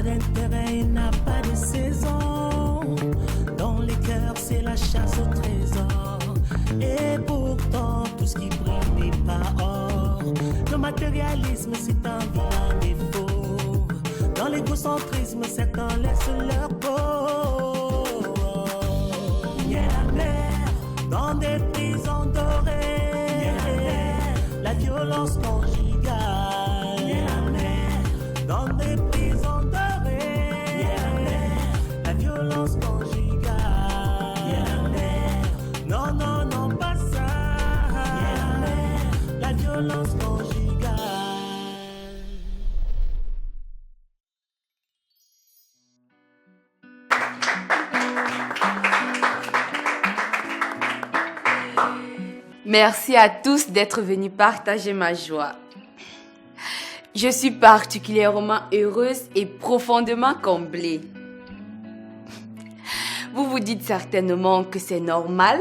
d'intérêt, il n'a pas de saison. Dans les cœurs, c'est la chasse au trésor. Et pourtant, tout ce qui brille n'est pas or. Le matérialisme, c'est un vilain défaut. Dans l'égocentrisme, certains laissent leur peau. Il y a la mer dans des prisons dorées. La violence conjugale. Il y a la mer dans des prisons dorées. La violence conjugale. Non, non, non, pas ça. La violence conjugale. Merci à tous d'être venus partager ma joie. Je suis particulièrement heureuse et profondément comblée. Vous vous dites certainement que c'est normal,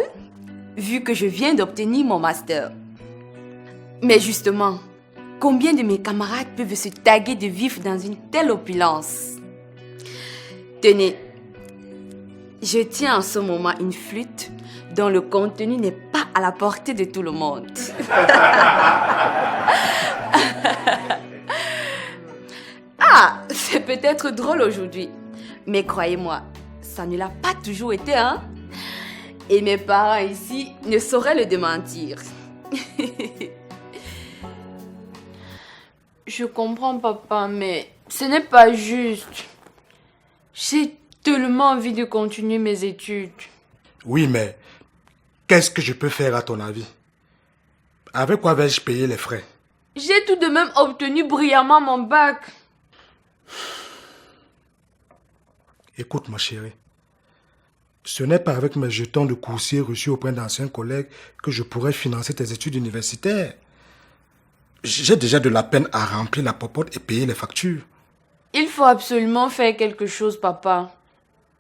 vu que je viens d'obtenir mon master. Mais justement, combien de mes camarades peuvent se taguer de vivre dans une telle opulence? Tenez, je tiens en ce moment une flûte dont le contenu n'est pas à la portée de tout le monde. Ah, c'est peut-être drôle aujourd'hui, mais croyez-moi, ça ne l'a pas toujours été, hein? Et mes parents ici ne sauraient le démentir. Je comprends, papa, mais ce n'est pas juste. J'ai tellement envie de continuer mes études. Oui, mais qu'est-ce que je peux faire à ton avis? Avec quoi vais-je payer les frais? J'ai tout de même obtenu brillamment mon bac. Écoute, ma chérie. Ce n'est pas avec mes jetons de coursier reçus auprès d'anciens collègues que je pourrais financer tes études universitaires. J'ai déjà de la peine à remplir la popote et payer les factures. Il faut absolument faire quelque chose, papa.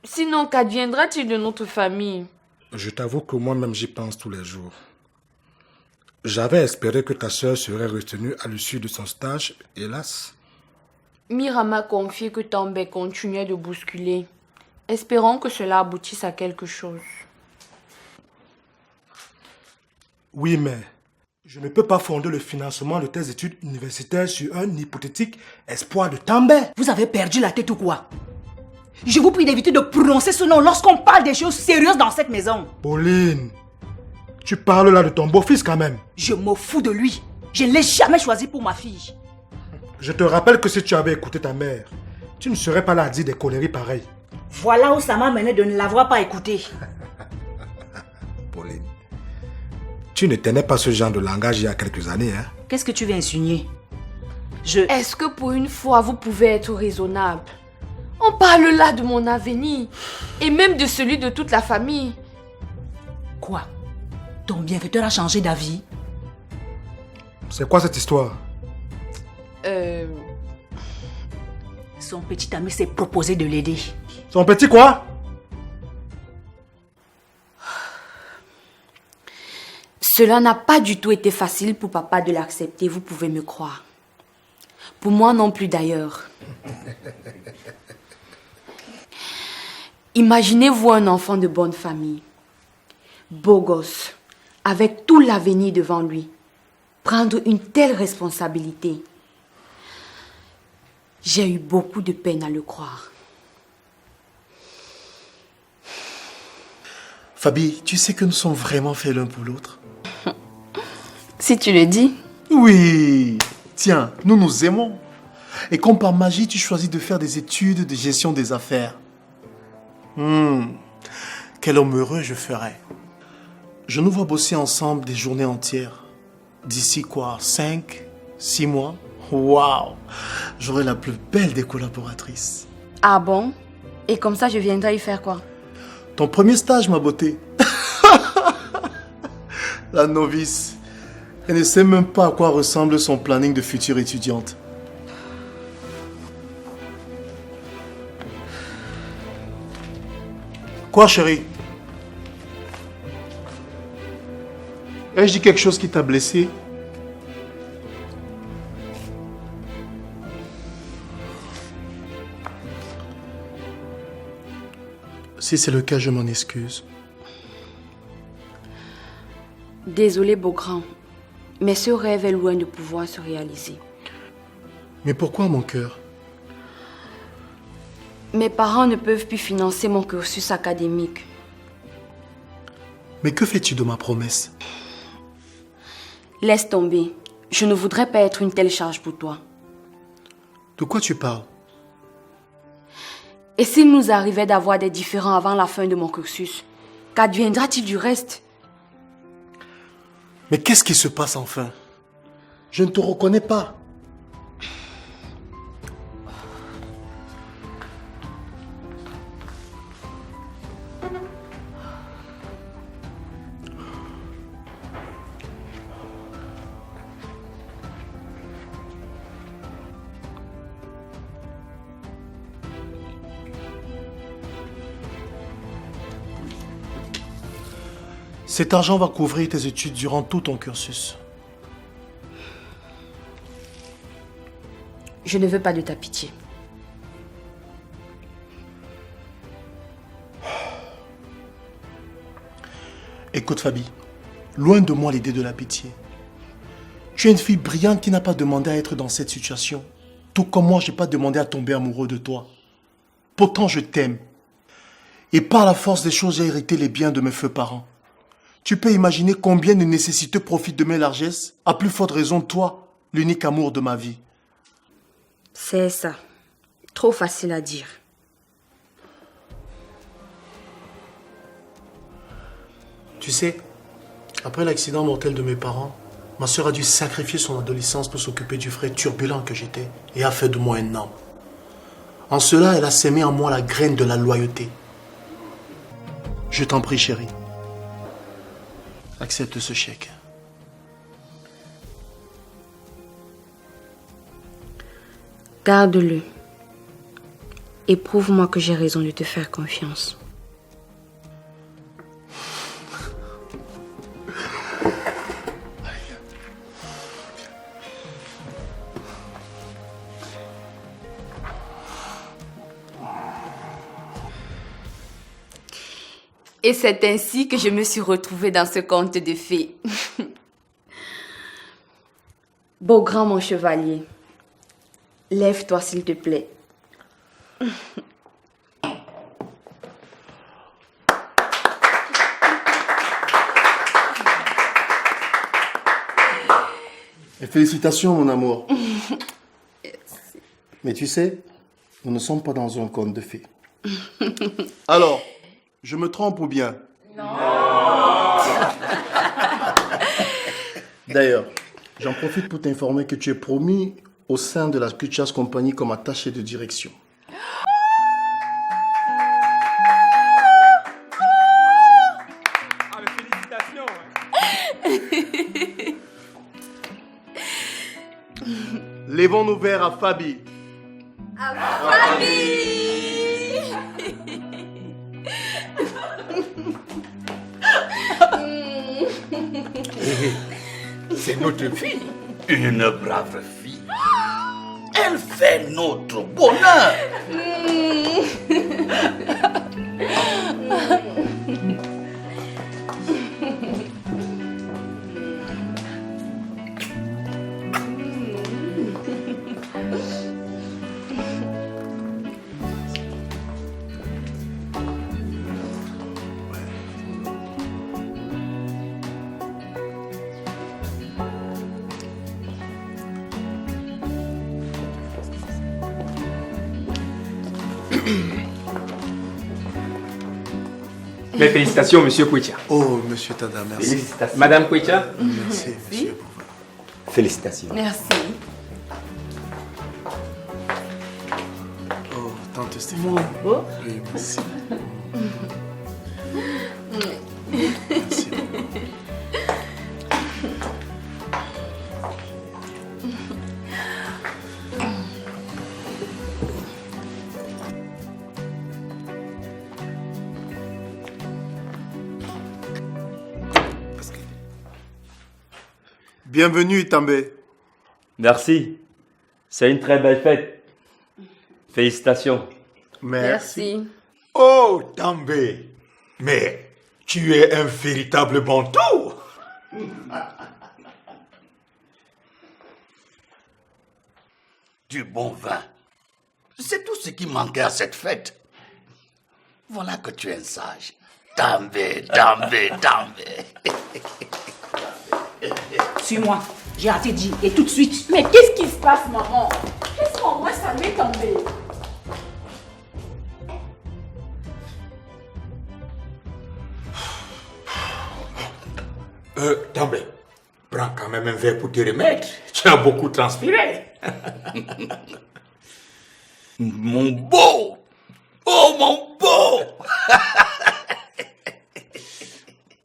Sinon, qu'adviendra-t-il de notre famille? Je t'avoue que moi-même j'y pense tous les jours. J'avais espéré que ta sœur serait retenue à l'issue de son stage, hélas. Mira m'a confié que Tambay continuait de bousculer. Espérons que cela aboutisse à quelque chose. Oui, mais je ne peux pas fonder le financement de tes études universitaires sur un hypothétique espoir de Tambay. Vous avez perdu la tête ou quoi? Je vous prie d'éviter de prononcer ce nom lorsqu'on parle des choses sérieuses dans cette maison. Pauline, tu parles là de ton beau-fils quand même. Je me fous de lui. Je ne l'ai jamais choisi pour ma fille. Je te rappelle que si tu avais écouté ta mère, tu ne serais pas là à dire des conneries pareilles. Voilà où ça m'a mené de ne l'avoir pas écouté. Pauline, tu ne tenais pas ce genre de langage il y a quelques années, hein? Qu'est-ce que tu veux insinuer? Est-ce que pour une fois, vous pouvez être raisonnable? On parle là de mon avenir et même de celui de toute la famille. Quoi? Ton bienfaiteur a changé d'avis? C'est quoi cette histoire? Son petit ami s'est proposé de l'aider. Son petit quoi? Cela n'a pas du tout été facile pour papa de l'accepter, vous pouvez me croire. Pour moi non plus d'ailleurs. Imaginez-vous un enfant de bonne famille, beau gosse, avec tout l'avenir devant lui, prendre une telle responsabilité. J'ai eu beaucoup de peine à le croire. Fabi, tu sais que nous sommes vraiment faits l'un pour l'autre? Si tu le dis. Oui. Tiens, nous nous aimons. Et comme par magie, tu choisis de faire des études de gestion des affaires. Quel homme heureux je ferais. Je nous vois bosser ensemble des journées entières. D'ici quoi, 5, 6 mois? Waouh! J'aurai la plus belle des collaboratrices. Ah bon? Et comme ça, je viendrai y faire quoi? Ton premier stage, ma beauté. La novice. Elle ne sait même pas à quoi ressemble son planning de future étudiante. Quoi, chérie? Ai-je dit quelque chose qui t'a blessé? Si c'est le cas, je m'en excuse. Désolé, Beaugrand, mais ce rêve est loin de pouvoir se réaliser. Mais pourquoi mon cœur? Mes parents ne peuvent plus financer mon cursus académique. Mais que fais-tu de ma promesse? Laisse tomber. Je ne voudrais pas être une telle charge pour toi. De quoi tu parles? Et s'il nous arrivait d'avoir des différends avant la fin de mon cursus, qu'adviendra-t-il du reste? Mais qu'est-ce qui se passe enfin? Je ne te reconnais pas. Cet argent va couvrir tes études durant tout ton cursus. Je ne veux pas de ta pitié. Écoute Fabi, loin de moi l'idée de la pitié. Tu es une fille brillante qui n'a pas demandé à être dans cette situation. Tout comme moi, je n'ai pas demandé à tomber amoureux de toi. Pourtant, je t'aime. Et par la force des choses, j'ai hérité les biens de mes feux parents. Tu peux imaginer combien de nécessiteux profitent de mes largesses, à plus forte raison toi, l'unique amour de ma vie. C'est ça. Trop facile à dire. Tu sais, après l'accident mortel de mes parents, ma sœur a dû sacrifier son adolescence pour s'occuper du frère turbulent que j'étais et a fait de moi un homme. En cela, elle a sémé en moi la graine de la loyauté. Je t'en prie, chérie. Accepte ce chèque. Garde-le. Et prouve-moi que j'ai raison de te faire confiance. Et c'est ainsi que je me suis retrouvée dans ce conte de fées. Beaugrand, mon chevalier, lève-toi s'il te plaît. Et félicitations, mon amour. Mais tu sais, nous ne sommes pas dans un conte de fées. Alors, je me trompe ou bien? Non. D'ailleurs, j'en profite pour t'informer que tu es promu au sein de la Kuchas Company comme attaché de direction. Ah, mais félicitations. Levons nos verres à Fabi. C'est notre fille, une brave fille. Elle fait notre bonheur. Mes félicitations, monsieur Kouitia. Oh, monsieur Tada, merci. Félicitations. Madame Kouitia. Merci, monsieur. Félicitations. Merci. Oh, tante Stéphanie. Oui, merci. Merci. Bienvenue, Itambé. Merci. C'est une très belle fête. Félicitations. Merci. Merci. Oh, També, mais tu es un véritable bantou. Du bon vin. C'est tout ce qui manquait à cette fête. Voilà que tu es un sage. També, També, També. Suis-moi. J'ai assez dit. Et tout de suite. Mais qu'est-ce qui se passe, maman? Laisse-moi au moins saluer També. També, prends quand même un verre pour te remettre. Tu as beaucoup transpiré. Mon beau! Oh, mon beau!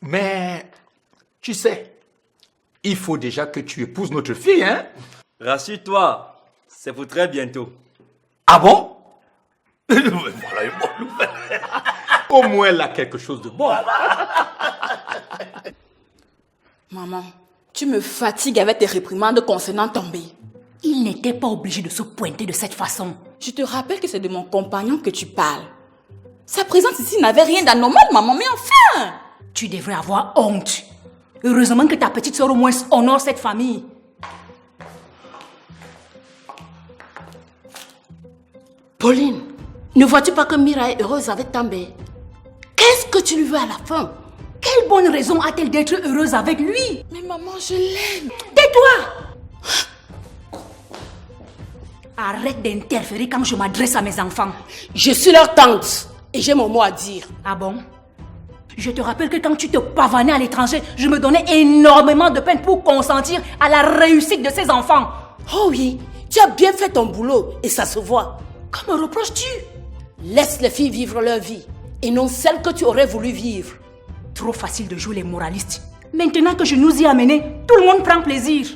Mais, tu sais, il faut déjà que tu épouses notre fille, hein? Rassure-toi, c'est pour très bientôt. Ah bon? Voilà une bonne nouvelle. Au moins, elle a quelque chose de bon. Maman, tu me fatigues avec tes réprimandes concernant També. Il n'était pas obligé de se pointer de cette façon. Je te rappelle que c'est de mon compagnon que tu parles. Sa présence ici n'avait rien d'anormal, maman, mais enfin! Tu devrais avoir honte. Heureusement que ta petite soeur au moins honore cette famille. Pauline, ne vois-tu pas que Mira est heureuse avec També? Qu'est-ce que tu lui veux à la fin? Quelle bonne raison a-t-elle d'être heureuse avec lui? Mais maman, je l'aime. Tais-toi! Arrête d'interférer quand je m'adresse à mes enfants. Je suis leur tante et j'ai mon mot à dire. Ah bon? Je te rappelle que quand tu te pavanais à l'étranger, je me donnais énormément de peine pour consentir à la réussite de ces enfants. Oh oui, tu as bien fait ton boulot et ça se voit. Que me reproches-tu? Laisse les filles vivre leur vie et non celle que tu aurais voulu vivre. Trop facile de jouer les moralistes. Maintenant que je nous y ai amenés, tout le monde prend plaisir.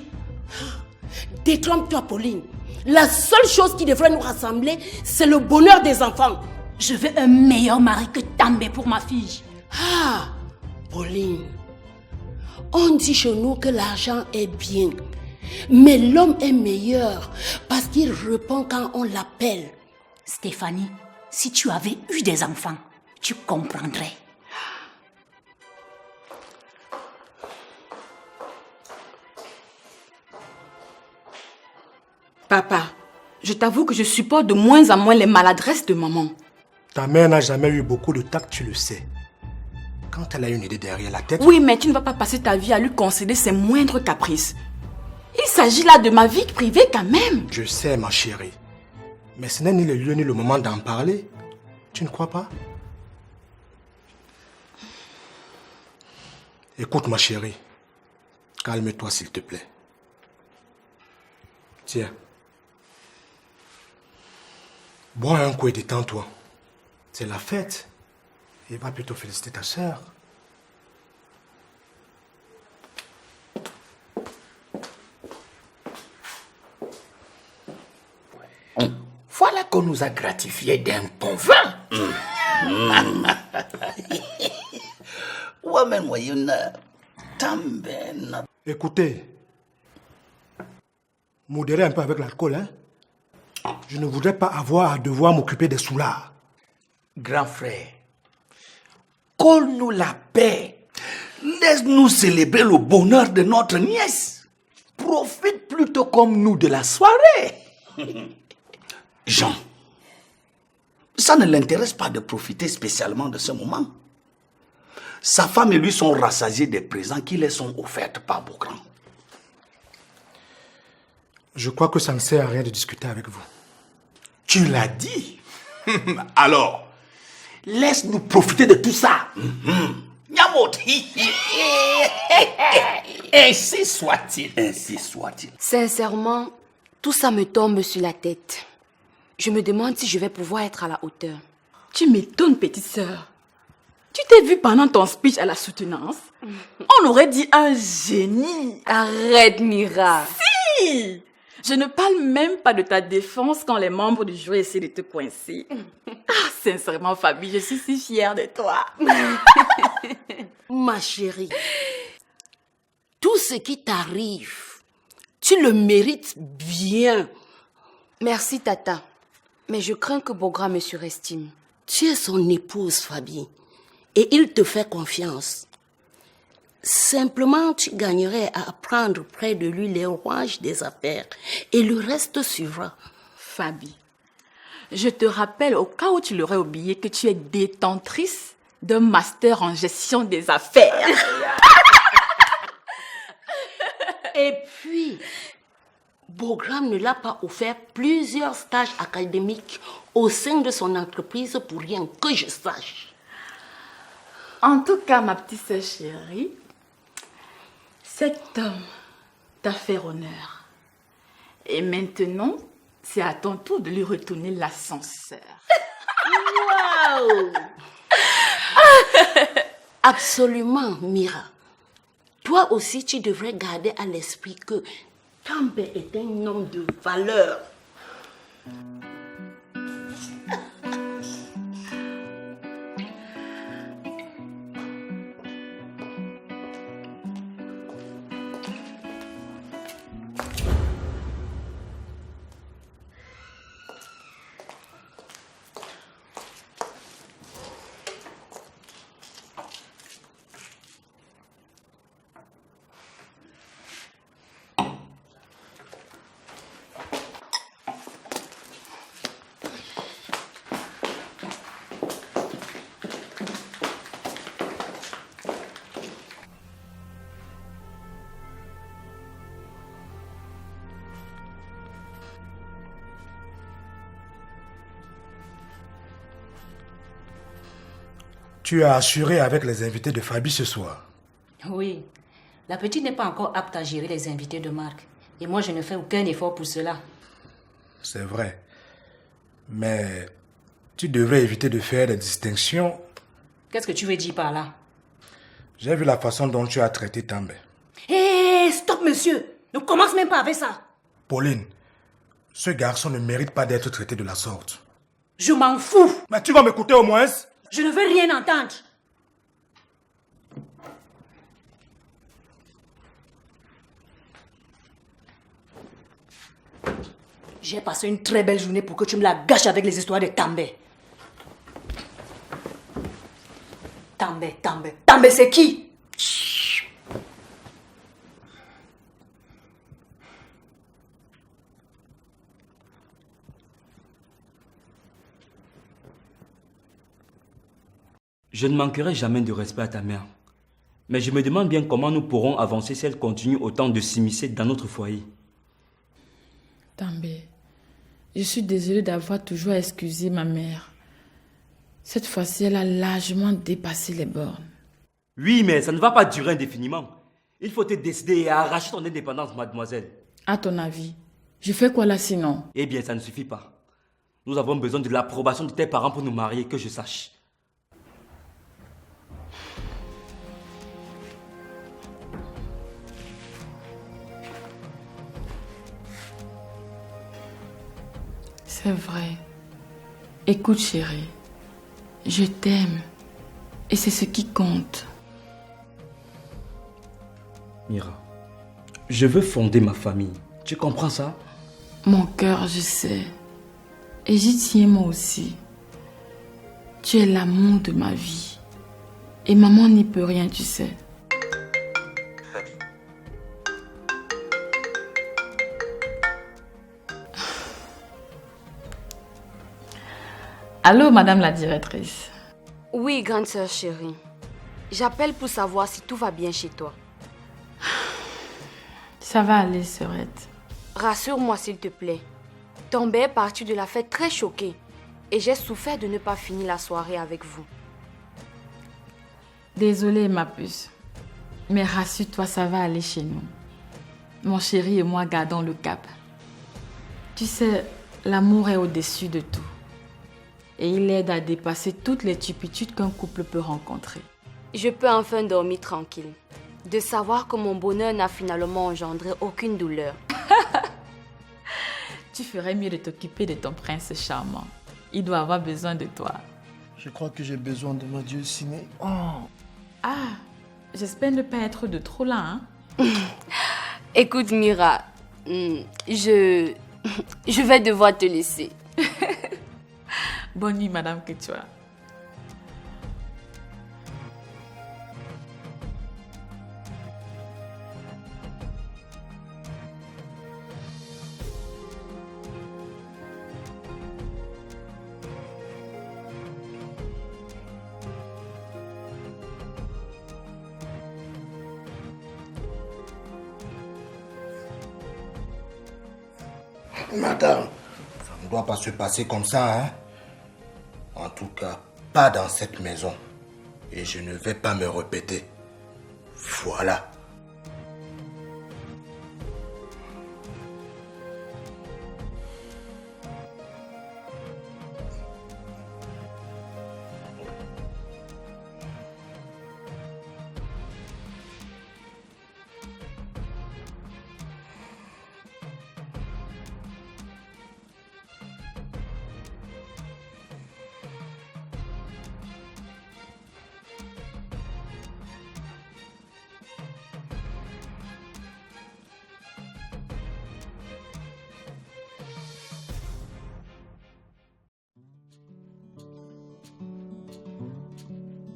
Détrompe-toi, Pauline. La seule chose qui devrait nous rassembler, c'est le bonheur des enfants. Je veux un meilleur mari que També pour ma fille. Ah, Pauline, on dit chez nous que l'argent est bien, mais l'homme est meilleur parce qu'il répond quand on l'appelle. Stéphanie, si tu avais eu des enfants, tu comprendrais. Papa, je t'avoue que je supporte de moins en moins les maladresses de maman. Ta mère n'a jamais eu beaucoup de tact, tu le sais. Quand elle a une idée derrière la tête... Oui, mais tu ne vas pas passer ta vie à lui concéder ses moindres caprices. Il s'agit là de ma vie privée quand même. Je sais, ma chérie. Mais ce n'est ni le lieu ni le moment d'en parler. Tu ne crois pas? Écoute, ma chérie. Calme-toi, s'il te plaît. Tiens. Bois un coup et détends-toi. C'est la fête. Et va plutôt féliciter ta sœur. Voilà qu'on nous a gratifié d'un bon vin. Écoutez, modérez un peu avec l'alcool, hein. Je ne voudrais pas avoir à devoir m'occuper des soulards. Grand frère, colle-nous la paix. Laisse-nous célébrer le bonheur de notre nièce. Profite plutôt comme nous de la soirée. Jean, ça ne l'intéresse pas de profiter spécialement de ce moment. Sa femme et lui sont rassasiés des présents qui les sont offerts par Beaugrand. Je crois que ça ne sert à rien de discuter avec vous. Tu l'as dit. Alors, laisse-nous profiter de tout ça. Ainsi soit-il. Ainsi soit-il. Sincèrement, tout ça me tombe sur la tête. Je me demande si je vais pouvoir être à la hauteur. Tu m'étonnes, petite sœur. Tu t'es vue pendant ton speech à la soutenance? On aurait dit un génie. Arrête, Mira. Si! Je ne parle même pas de ta défense quand les membres du jury essaient de te coincer. Ah, sincèrement, Fabi, je suis si fière de toi. Ma chérie, tout ce qui t'arrive, tu le mérites bien. Merci, Tata. Mais je crains que Beaugrand me surestime. Tu es son épouse, Fabi, et il te fait confiance. Simplement, tu gagnerais à prendre près de lui les rouages des affaires et le reste suivra. Fabi, je te rappelle au cas où tu l'aurais oublié que tu es détentrice d'un master en gestion des affaires. Et puis, Bogram ne l'a pas offert plusieurs stages académiques au sein de son entreprise pour rien que je sache. En tout cas, ma petite sœur chérie, cet homme t'a fait honneur. Et maintenant, c'est à ton tour de lui retourner l'ascenseur. Waouh! Absolument, Mira. Toi aussi, tu devrais garder à l'esprit que Tambe est un homme de valeur. Tu as assuré avec les invités de Fabi ce soir. Oui. La petite n'est pas encore apte à gérer les invités de Marc. Et moi, je ne fais aucun effort pour cela. C'est vrai. Mais tu devrais éviter de faire des distinctions. Qu'est-ce que tu veux dire par là? J'ai vu la façon dont tu as traité Tambe. Hé, stop, monsieur! Ne commence même pas avec ça. Pauline, ce garçon ne mérite pas d'être traité de la sorte. Je m'en fous. Mais tu vas m'écouter au moins? Je ne veux rien entendre. J'ai passé une très belle journée pour que tu me la gâches avec les histoires de Tambe. Tambe, c'est qui? Je ne manquerai jamais de respect à ta mère. Mais je me demande bien comment nous pourrons avancer si elle continue autant de s'immiscer dans notre foyer. Tambe, je suis désolée d'avoir toujours excusé ma mère. Cette fois-ci, elle a largement dépassé les bornes. Oui, mais ça ne va pas durer indéfiniment. Il faut te décider et arracher ton indépendance, mademoiselle. À ton avis, je fais quoi là sinon? Eh bien, ça ne suffit pas. Nous avons besoin de l'approbation de tes parents pour nous marier, que je sache. C'est vrai. Écoute, chérie. Je t'aime. Et c'est ce qui compte. Mira, je veux fonder ma famille. Tu comprends ça? Mon cœur, je sais. Et j'y tiens moi aussi. Tu es l'amour de ma vie. Et maman n'y peut rien, tu sais. Allô, madame la directrice. Oui, grande sœur chérie. J'appelle pour savoir si tout va bien chez toi. Ça va aller, sœurette. Rassure-moi, s'il te plaît. Tambe est parti de la fête très choqué. Et j'ai souffert de ne pas finir la soirée avec vous. Désolée, ma puce. Mais rassure-toi, ça va aller chez nous. Mon chéri et moi gardons le cap. Tu sais, l'amour est au-dessus de tout. Et il aide à dépasser toutes les turpitudes qu'un couple peut rencontrer. Je peux enfin dormir tranquille. De savoir que mon bonheur n'a finalement engendré aucune douleur. Tu ferais mieux de t'occuper de ton prince charmant. Il doit avoir besoin de toi. Je crois que j'ai besoin de mon Dieu ciné. Oh. Ah, j'espère ne pas être de trop là, hein? Écoute, Mira, je vais devoir te laisser. Bonne nuit, Madame Quechua. Madame, ça ne doit pas se passer comme ça, hein. En tout cas, pas dans cette maison. Et je ne vais pas me répéter. Voilà.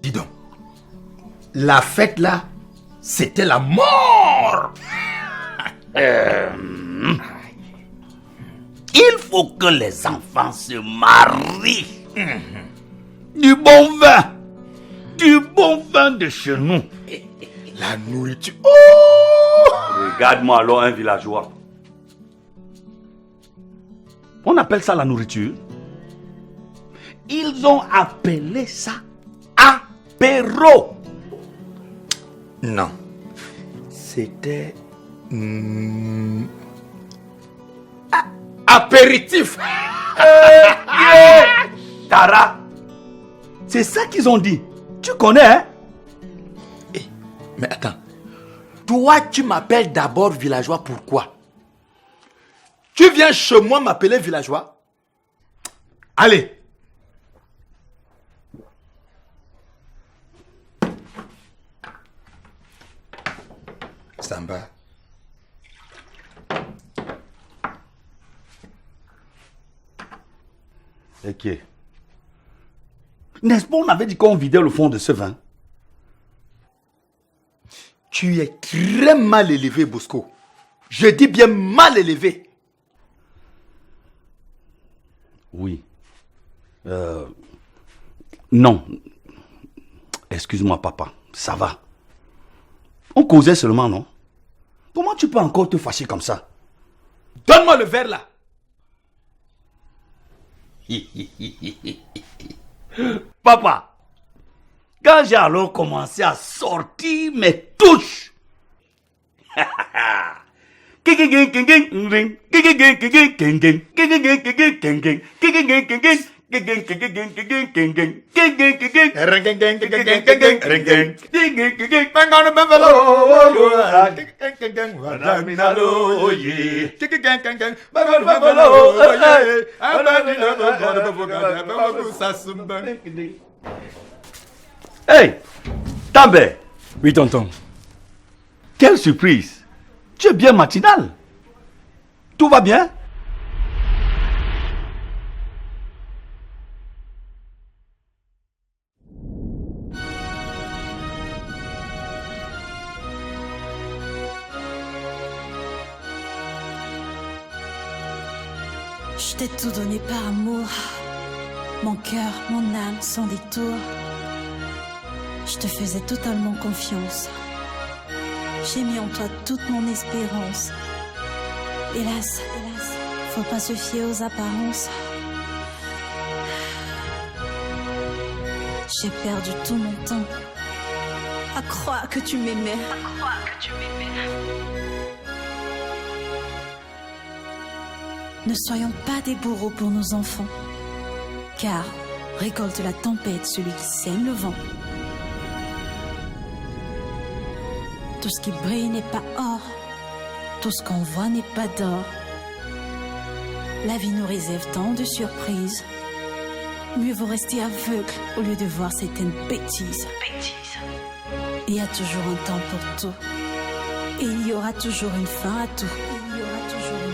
Dis donc, la fête là, c'était la mort. Il faut que les enfants se marient. Du bon vin de chez nous. La nourriture. Regarde-moi alors un villageois. On appelle ça la nourriture. Ils ont appelé ça apéro. Non. C'était... apéritif. Tara, c'est ça qu'ils ont dit. Tu connais, hein? Mais attends, toi tu m'appelles d'abord villageois, pourquoi? Tu viens chez moi m'appeler villageois? Allez. Samba. Ok. N'est-ce pas, on avait dit qu'on vidait le fond de ce vin? Tu es très mal élevé, Bosco. Je dis bien mal élevé. Oui. Non. Excuse-moi, papa. Ça va. On causait seulement, non? Comment tu peux encore te fâcher comme ça? Donne-moi le verre là. Papa, quand j'ai alors commencé à sortir mes touches, Hey, També. Oui, tonton. Quelle surprise. Tu es bien matinal. Tout va bien? Je t'ai tout donné par amour. Mon cœur, mon âme, sans détour. Je te faisais totalement confiance. J'ai mis en toi toute mon espérance. Hélas, faut pas se fier aux apparences. J'ai perdu tout mon temps à croire que tu m'aimais. Ne soyons pas des bourreaux pour nos enfants, car récolte la tempête celui qui sème le vent. Tout ce qui brille n'est pas or, tout ce qu'on voit n'est pas d'or. La vie nous réserve tant de surprises. Mieux vaut rester aveugle au lieu de voir certaines bêtises. Il y a toujours un temps pour tout, et il y aura toujours une fin à tout. Il y aura toujours